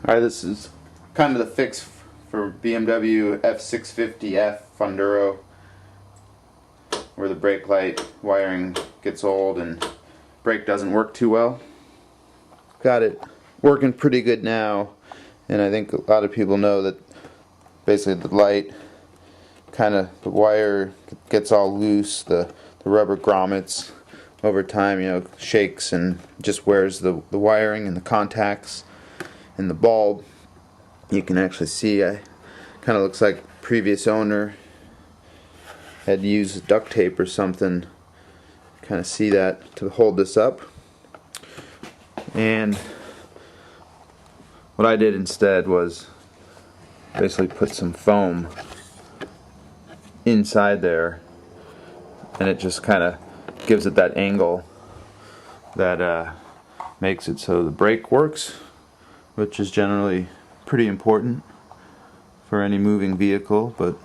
Alright, this is kind of the fix for BMW F650 Funduro, where the brake light wiring gets old and brake doesn't work too well. Got it working pretty good now, and I think a lot of people know that basically the light the wire gets all loose, the rubber grommets over time, shakes and just wears the wiring and the contacts and the bulb. You can actually see kind of looks like previous owner had used duct tape or something. Kind of see that to hold this up. And what I did instead was basically put some foam inside there, and it just kind of gives it that angle that makes it so the brake works, which is generally pretty important for any moving vehicle, but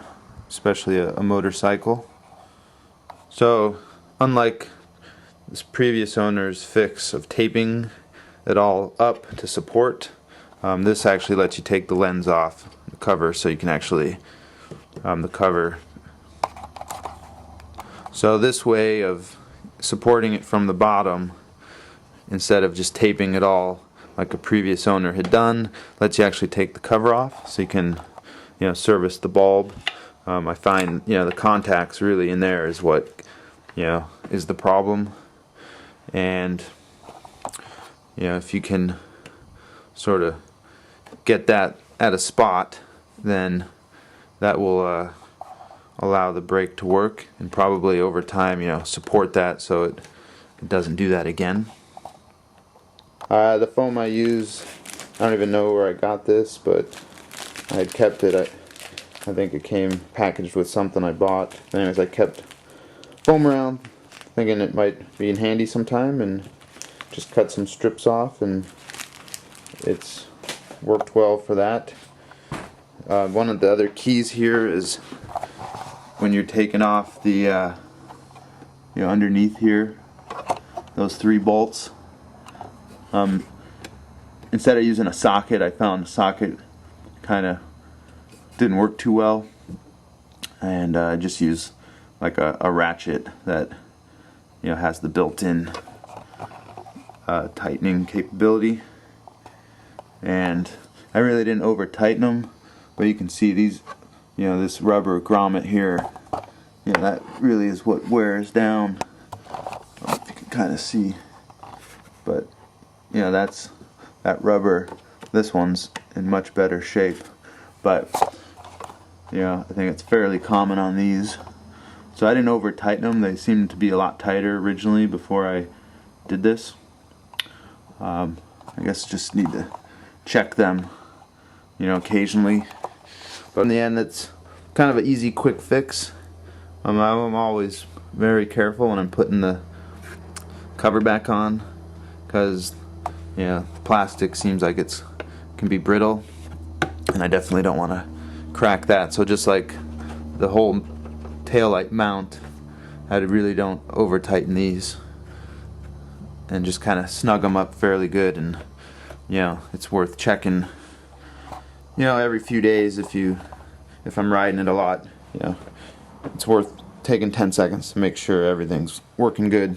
especially a motorcycle. So unlike this previous owner's fix of taping it all up to support, this actually lets you take the lens off the cover, so you can actually the cover. So this way of supporting it from the bottom, instead of just taping it all like a previous owner had done, lets you actually take the cover off, so you can service the bulb. I find the contacts really in there is what is the problem, and if you can sort of get that at a spot, then that will allow the brake to work, and probably over time support that so it doesn't do that again. The foam I use, I don't even know where I got this, but I had kept it. I think it came packaged with something I bought. Anyways, I kept foam around thinking it might be handy sometime, and just cut some strips off, and it's worked well for that. One of the other keys here is when you're taking off the underneath here, those 3 bolts. Instead of using a socket, I found a socket kind of didn't work too well, and I just use like a ratchet that has the built-in tightening capability. And I really didn't over tighten them, but you can see these, this rubber grommet here, that really is what wears down. I don't know if you can kind of see, but that's that rubber. This one's in much better shape, but I think it's fairly common on these. So I didn't over tighten them. They seemed to be a lot tighter originally before I did this. I guess just need to check them occasionally, but in the end it's kind of an easy quick fix. I'm always very careful when I'm putting the cover back on, because the plastic seems like it can be brittle, and I definitely don't want to crack that. So just like the whole taillight mount, I really don't over tighten these, and just kind of snug them up fairly good. And it's worth checking every few days if I'm riding it a lot. It's worth taking 10 seconds to make sure everything's working good.